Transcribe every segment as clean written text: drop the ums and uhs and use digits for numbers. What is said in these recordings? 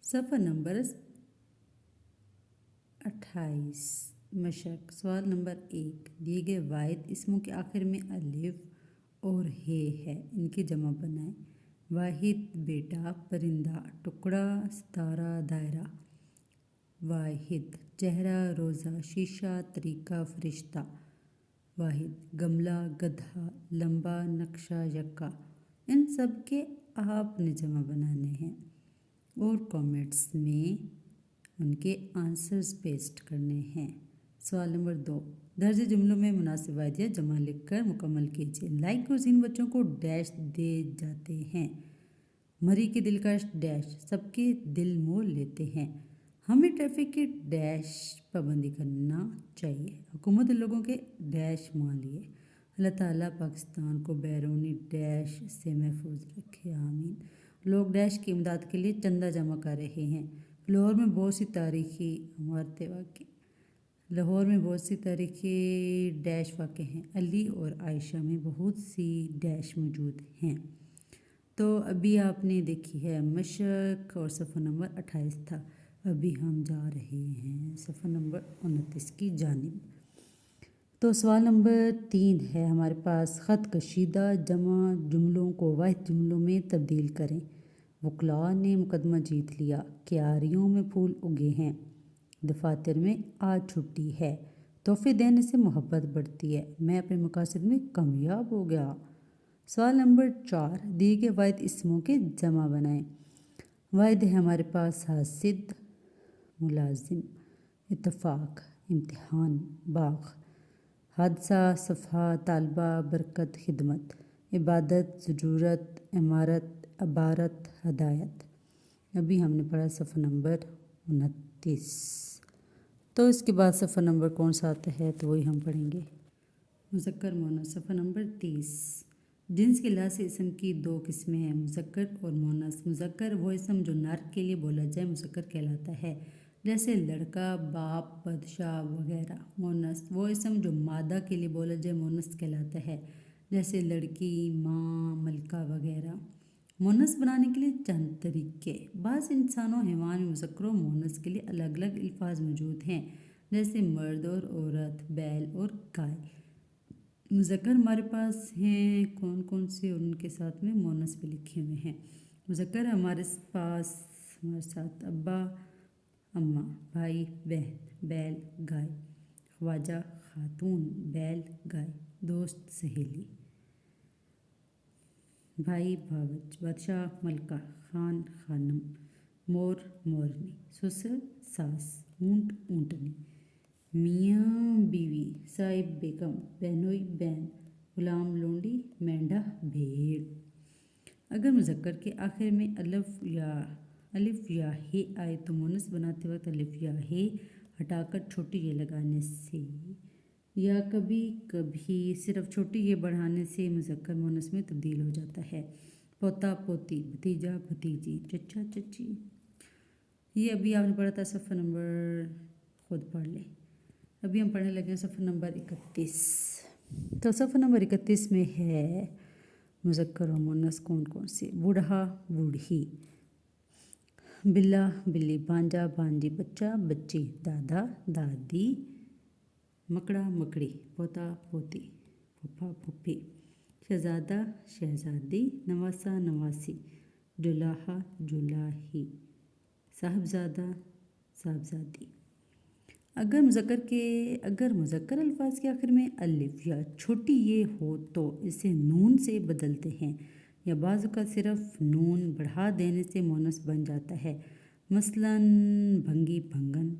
صفحہ نمبر 28 مشق سوال نمبر 1 دیے گئے واحد اسموں کے آخر میں الف اور ہے ان کی جمع بنائیں۔ واحد بیٹا، پرندہ، ٹکڑا، ستارہ، دائرہ۔ واحد چہرہ، روزہ، شیشہ، طریقہ، فرشتہ۔ واحد گملہ، گدھا، لمبا، نقشہ، یکا۔ ان سب کے آپ نے جمع بنانے ہیں اور کامنٹس میں ان کے آنسرز پیسٹ کرنے ہیں۔ سوال نمبر 2 درج جملوں میں مناسب واحد یا جمع لکھ کر مکمل کیجیے۔ لائک اور جن بچوں کو ڈیش دے جاتے ہیں۔ مری کی دلکش ڈیش سب کے دل مول لیتے ہیں۔ ہمیں ٹریفک کی ڈیش پابندی کرنا چاہیے۔ حکومت لوگوں کے ڈیش مان لیے۔ اللہ تعالیٰ پاکستان کو بیرونی ڈیش سے محفوظ رکھے، آمین۔ لوگ ڈیش کی امداد کے لیے چندہ جمع کر رہے ہیں۔ لاہور میں بہت سی تاریخی عمارتیں واقع لاہور میں بہت سی تاریخی ڈیش واقع ہیں۔ علی اور عائشہ میں بہت سی ڈیش موجود ہیں۔ تو ابھی آپ نے دیکھی ہے مشق اور صفحہ نمبر 28 تھا۔ ابھی ہم جا رہے ہیں صفحہ نمبر 29 کی جانب۔ تو سوال نمبر 3 ہے ہمارے پاس، خط کشیدہ جمع جملوں کو واحد جملوں میں تبدیل کریں۔ وکلاء نے مقدمہ جیت لیا، کیاریوں میں پھول اگے ہیں، دفاتر میں آج چھٹی ہے، تحفے دینے سے محبت بڑھتی ہے، میں اپنے مقاصد میں کامیاب ہو گیا۔ سوال نمبر 4 دیے گئے واحد اسموں کے جمع بنائیں۔ واحد ہے ہمارے پاس حاسد، ملازم، اتفاق، امتحان، باغ، حادثہ، صفحہ، طالبہ، برکت، خدمت، عبادت، ضرورت، عمارت، عبارت، ہدایت۔ ابھی ہم نے پڑھا صفحہ نمبر 29۔ تو اس کے بعد صفحہ نمبر کون سا آتا ہے تو وہی ہم پڑھیں گے۔ مذکر مونث صفحہ نمبر 30۔ جنس کے لحاظ سے اسم کی 2 قسمیں ہیں، مذکر اور مونث۔ مذکر وہ اسم جو نر کے لیے بولا جائے مذکر کہلاتا ہے، جیسے لڑکا، باپ، بادشاہ وغیرہ۔ مونث وہ اسم جو مادہ کے لیے بولا جائے مونث کہلاتا ہے، جیسے لڑکی، ماں، ملکہ وغیرہ۔ مونث بنانے کے لیے چند طریقے۔ بعض انسانوں حیوان میں مذکر و مونث کے لیے الگ الگ الفاظ موجود ہیں، جیسے مرد اور عورت، بیل اور گائے۔ مذکر ہمارے پاس ہیں کون کون سے اور ان کے ساتھ میں مونث بھی لکھے ہوئے ہیں۔ مذکر ہمارے پاس ہمارے ساتھ ابا، اماں، بھائی، بہن، بیل، گائے، خواجہ، خاتون، بیل، گائے، دوست، سہیلی، بھائی، بھاوج، بادشاہ، ملکہ، خان، خانم، مور، مورنی، سسر، ساس، اونٹ، اونٹنی، میاں، بیوی، صاحب، بیگم، بہنوئی، بہن، غلام، لونڈی، مینڈھا، بھیڑ۔ اگر مذکر کے آخر میں الف یا ہے آئے تو مونث بناتے وقت الف یا ہے ہٹا کر چھوٹی یہ لگانے سے یا کبھی کبھی صرف چھوٹی یہ بڑھانے سے مذکر مونث میں تبدیل ہو جاتا ہے۔ پوتا، پوتی، بھتیجا، بھتیجی، چچا، چچی۔ یہ ابھی آپ نے پڑھا تھا صفحہ نمبر، خود پڑھ لیں۔ ابھی ہم پڑھنے لگے ہیں صفحہ نمبر 31۔ تو صفحہ نمبر 31 میں ہے مذکر و مونث کون کون سے۔ بوڑھا، بوڑھی، بلا، بلی، بانجا، بانجی، بچہ، بچی، دادا، دادی، مکڑا، مکڑی، پوتا، پوتی، پھوپھا، پھوپھی، شہزادہ، شہزادی، نواسہ، نواسی، جولاہا، جولاہی، صاحبزادہ، صاحبزادی۔ اگر مذکر الفاظ کے آخر میں الف یا چھوٹی یہ ہو تو اسے نون سے بدلتے ہیں، یا بعض اوقات صرف نون بڑھا دینے سے مونث بن جاتا ہے۔ مثلاً بھنگی، بھنگن،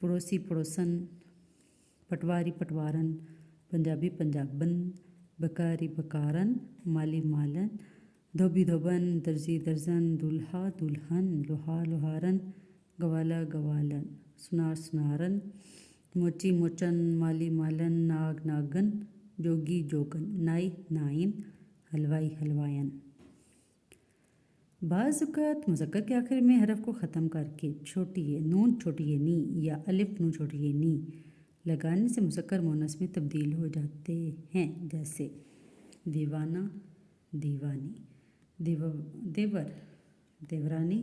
پڑوسی، پڑوسن، پٹواری، پٹوارن، پنجابی، پنجابن، بکاری، بکارن، مالی، مالن، دھوبی، دھوبن، درزی، درزن، دولہا، دلہن، لوہار، لوہارن، گوالا، گوالن، سنار، سنارن، موچی، موچن، مالی، مالن، ناگ، ناگن، جوگی، جوگن، نائی، نائن، حلوائی، حلوائن۔ بعض اوقات مذکر کے آخر میں حرف کو ختم کر کے چھوٹی یہ نون چھوٹی یہ نی یا الف نون چھوٹی یہ نی لگانے سے مذکر مونث میں تبدیل ہو جاتے ہیں، جیسے دیوانہ، دیوانی، دیور، دیورانی،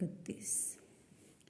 31।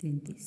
33।